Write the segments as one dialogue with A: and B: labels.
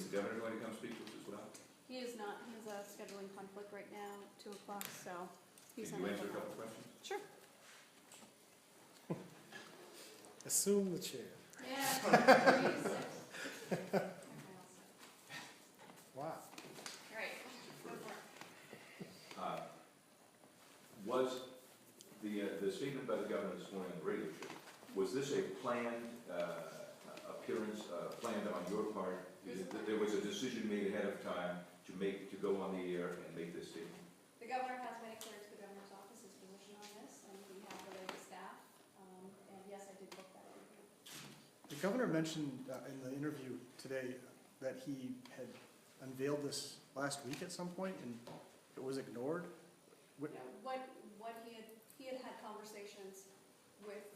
A: Is the governor going to come speak to us as well?
B: He is not. He has a scheduling conflict right now at 2 o'clock, so he's
A: Can you
B: unable
A: answer a
B: to.
A: couple questions?
B: Sure.
C: Assume the chair.
B: Yeah.
C: Wow.
B: All right. Go for it.
A: Was the statement by the governor this morning on the radio show, was this a planned appearance, planned on your part? That there was a decision made ahead of time to go on the air and make this statement?
B: The governor has made it clear to the governor's office his position on this, and we have related staff. And yes, I did book that interview.
C: The governor mentioned in the interview today that he had unveiled this last week at some point, and it was ignored.
B: You know, what he had conversations with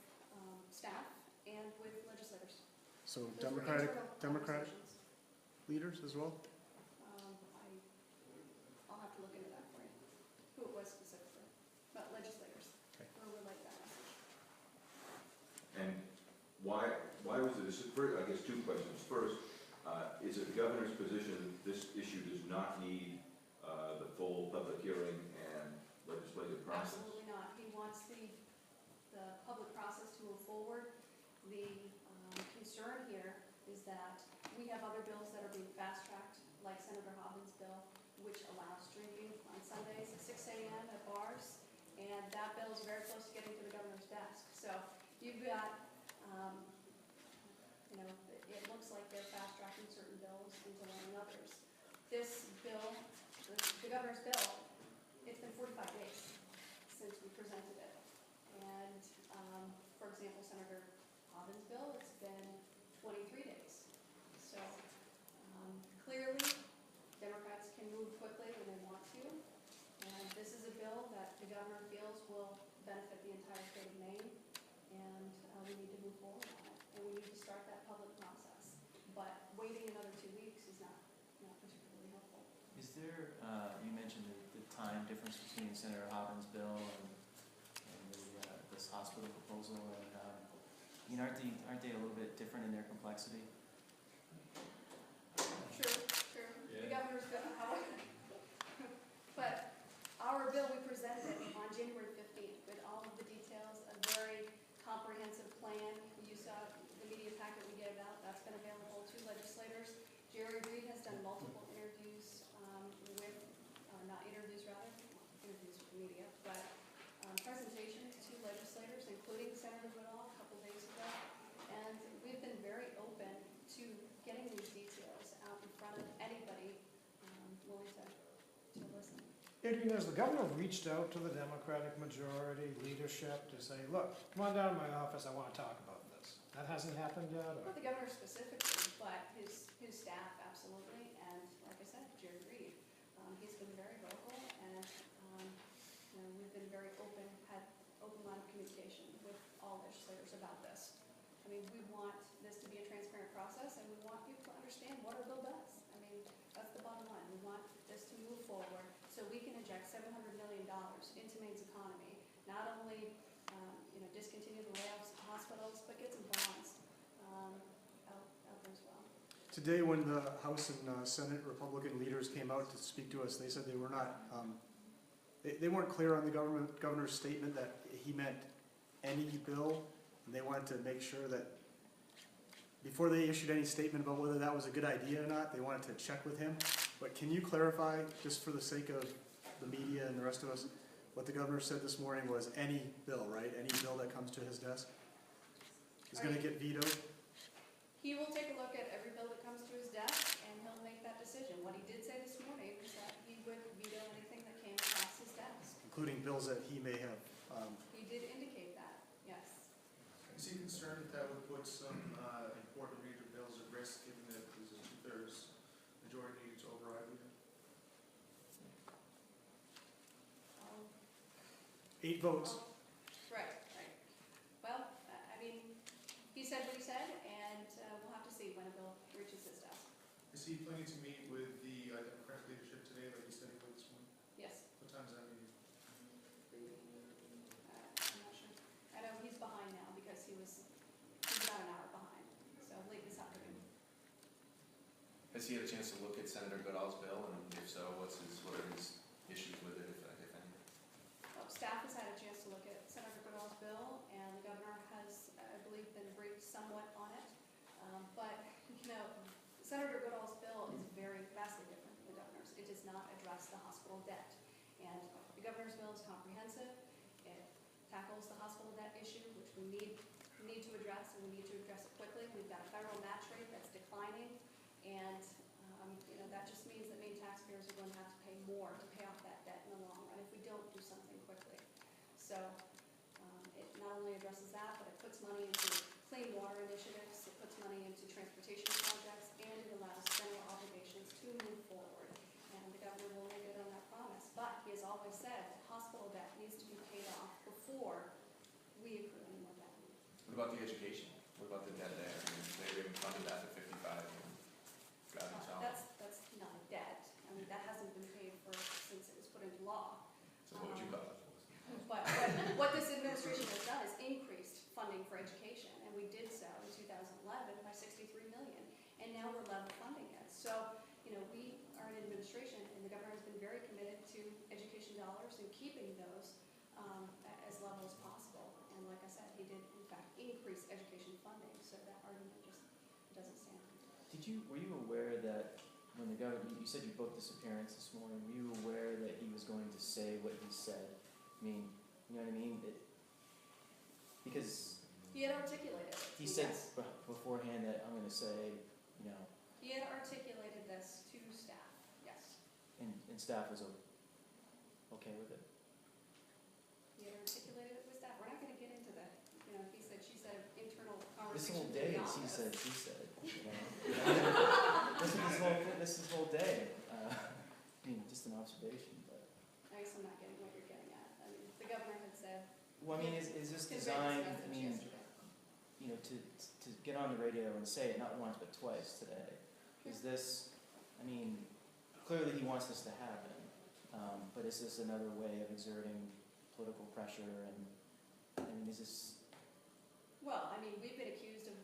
B: staff and with legislators.
C: So
B: Those were internal
C: Democratic
B: conversations.
C: leaders as well?
B: I'll have to look into that for you, who it was specifically, but legislators
C: Okay.
B: who relate that message.
A: And why was it, I guess two questions. First, is it the governor's position that this issue does not need the full public hearing and legislative process?
B: Absolutely not. He wants the public process to move forward. The concern here is that we have other bills that are being fast-tracked, like Senator Hobbins' bill, which allows drinking on Sundays at 6 a.m. at bars, and that bill is very close to getting to the governor's desk. So you've got, you know, it looks like they're fast-tracking certain bills and delaying others. This bill, the governor's bill, it's been 45 days since we presented it. And, for example, Senator Hobbins' bill, it's been 23 days. So clearly, Democrats can move quickly when they want to. And this is a bill that the governor feels will benefit the entire state of Maine. And we need to move forward on it. And we need to start that public process. But waiting another 2 weeks is not particularly helpful.
D: Is there, you mentioned the time difference between Senator Hobbins' bill and this hospital proposal, and I mean, aren't they a little bit different in their complexity?
B: True.
D: Yeah.
B: The governor's bill, but our bill, we presented it on January 15th with all of the details, a very comprehensive plan. You saw the media packet we gave out. That's been available to legislators. Jerry Reed has done multiple interviews interviews with the media, but presentations to legislators, including Senator Goodall a couple days ago. And we've been very open to getting these details out in front of anybody willing to listen.
E: Adrienne, has the governor reached out to the Democratic majority leadership to say, look, come on down to my office, I want to talk about this? That hasn't happened yet? Or?
B: Not the governor specifically, but his staff absolutely, and like I said, Jerry Reed. He's been very vocal, and you know, we've been very open, had open line of communication with all legislators about this. I mean, we want this to be a transparent process, and we want people to understand what our bill does. I mean, that's the bottom line. We want this to move forward so we can inject $700 million into Maine's economy, not only you know, discontinue the layoffs at hospitals, but get some bonds out there as well.
C: Today, when the House and Senate Republican leaders came out to speak to us, they said they were not, they weren't clear on the governor's statement that he meant any bill, and they wanted to make sure that before they issued any statement about whether that was a good idea or not, they wanted to check with him. But can you clarify, just for the sake of the media and the rest of us, what the governor said this morning was any bill, right? Any bill that comes to his desk is going to get vetoed?
B: He will take a look at every bill that comes to his desk, and he'll make that decision. What he did say this morning is that he would veto anything that came across his desk.
C: Including bills that he may have.
B: He did indicate that, yes.
F: Is he concerned that that would put some important major bills at risk, given that there's a 2/3 majority needed to override it?
C: 8 votes.
B: Right. Well, I mean, he said what he said, and we'll have to see when a bill reaches his desk.
F: Is he planning to meet with the Democratic leadership today, like he said he would this morning?
B: Yes.
F: What time is that meeting?
B: I'm not sure. I know he's behind now because he's about an hour behind, so late this afternoon.
G: Has he had a chance to look at Senator Goodall's bill, and if so, what are his issues with it, if any?
B: Staff has had a chance to look at Senator Goodall's bill, and the governor has, I believe, been briefed somewhat on it. But, Senator Goodall's bill is very vastly different than the governor's. It does not address the hospital debt. And the governor's bill is comprehensive. It tackles the hospital debt issue, which we need to address, and we need to address it quickly. We've got a federal match rate that's declining, and that just means that Maine taxpayers are going to have to pay more to pay off that debt in the long run if we don't do something quickly. So it not only addresses that, but it puts money into clean water initiatives, it puts money into transportation projects, and it allows federal obligations to move forward. And the governor will make good on that promise. But he has always said that hospital debt needs to be paid off before we accrue any more debt.
G: What about the education? What about the debt there? I mean, they haven't funded that to 55 and God knows how.
B: That's not a debt. I mean, that hasn't been paid for since it was put into law.
G: So what would you call it?
B: But what this administration has done is increased funding for education, and we did so in 2011 by $63 million, and now we're level funding it. So, we are an administration, and the governor has been very committed to education dollars and keeping those as level as possible. And like I said, he did in fact increase education funding, so that argument just doesn't stand.
D: Were you aware that when the governor, you said you booked this appearance this morning, were you aware that he was going to say what he said? I mean, you know what I mean? Because
B: He had articulated it.
D: he said beforehand that I'm going to say,
B: He had articulated this to staff, yes.
D: and staff was okay with it.
B: He had articulated it with staff. We're not going to get into that. He said, she said, internal
D: This
B: conversations
D: whole
B: in
D: day
B: the
D: is he
B: office.
D: said, she said. This whole day. Just an observation, but.
B: I guess I'm not getting what you're getting at. I mean, the governor had said.
D: Well, I mean, is this
B: conveyed
D: designed?
B: this message yesterday.
D: To get on the radio and say it not once but twice today. Is this? I mean, clearly he wants this to happen, but is this another way of exerting political pressure? And I mean, is this?
B: Well, I mean, we've been accused of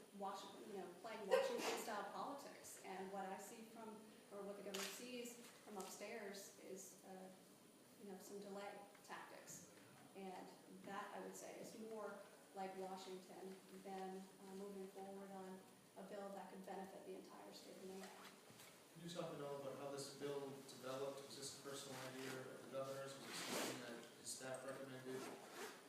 B: playing Washington-style politics, and what I see or what the governor sees from upstairs is, some delay tactics, and that I would say is more like Washington than moving forward on a bill that could benefit the entire state of Maine.
F: Can you talk at all about how this bill developed? Was this a personal idea of the governor's? Was it something that his staff recommended?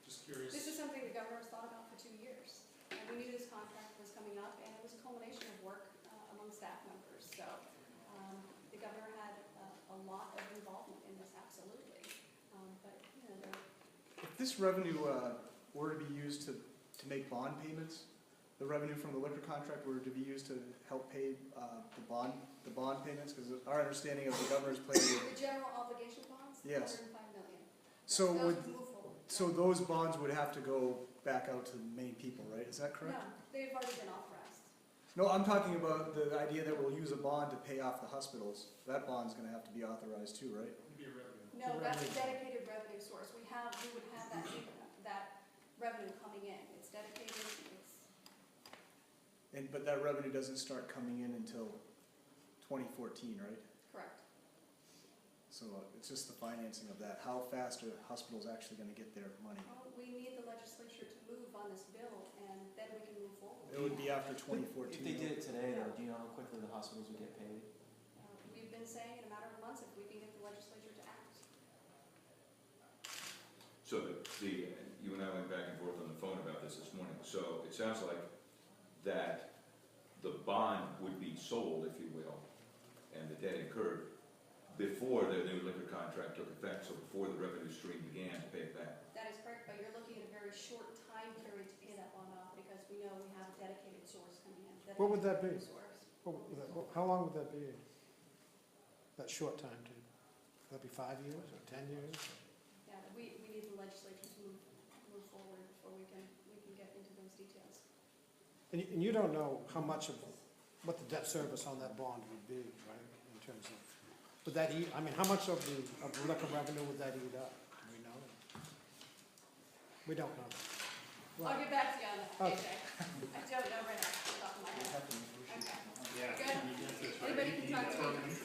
F: Just curious.
B: This is something the governor has thought about for 2 years. And we knew this contract was coming up, and it was a culmination of work among staff members. So the governor had a lot of involvement in this, absolutely. But,
C: If this revenue were to be used to make bond payments, the revenue from the liquor contract were to be used to help pay the bond payments, because our understanding of the governor's plan would.
B: the general obligation bonds,
C: Yes.
B: $105 million.
C: So
B: Those
C: would,
B: would move forward.
C: so those bonds would have to go back out to the Maine people, right? Is that correct?
B: No, they've already been authorized.
C: No, I'm talking about the idea that we'll use a bond to pay off the hospitals. That bond's gonna have to be authorized too, right?
F: It'd be a revenue.
B: No, that's a dedicated revenue source. We would have that revenue coming in. It's dedicated,
C: But that revenue doesn't start coming in until 2014, right?
B: correct.
C: So it's just the financing of that. How fast are hospitals actually gonna get their money?
B: Well, we need the legislature to move on this bill, and then we can move forward.
C: It would be after 2014.
D: If they did it today, though, do you know how quickly the hospitals would get paid?
B: We've been saying in a matter of months if we can get the legislature to act.
A: So you and I went back and forth on the phone about this morning. So it sounds like that the bond would be sold, if you will, and the debt incurred before the new liquor contract took effect, so before the revenue stream began to pay it back.
B: That is correct, but you're looking at a very short time period to pay that bond off because we know we have a dedicated source coming in.
E: What would that be?
B: Source.
E: How long would that be? That short time to, would that be 5 years or 10 years?
B: Yeah, we need the legislature to move forward before we can get into those details.
E: And you don't know how much of, what the debt service on that bond would be, right, in terms of, would that eat, I mean, how much of the liquor revenue would that eat up? Do we know? We don't know.
B: I'll get back to you on that,
E: Okay.
B: AJ. I don't know right off the top of my head. Okay. Good. Anybody can talk to me.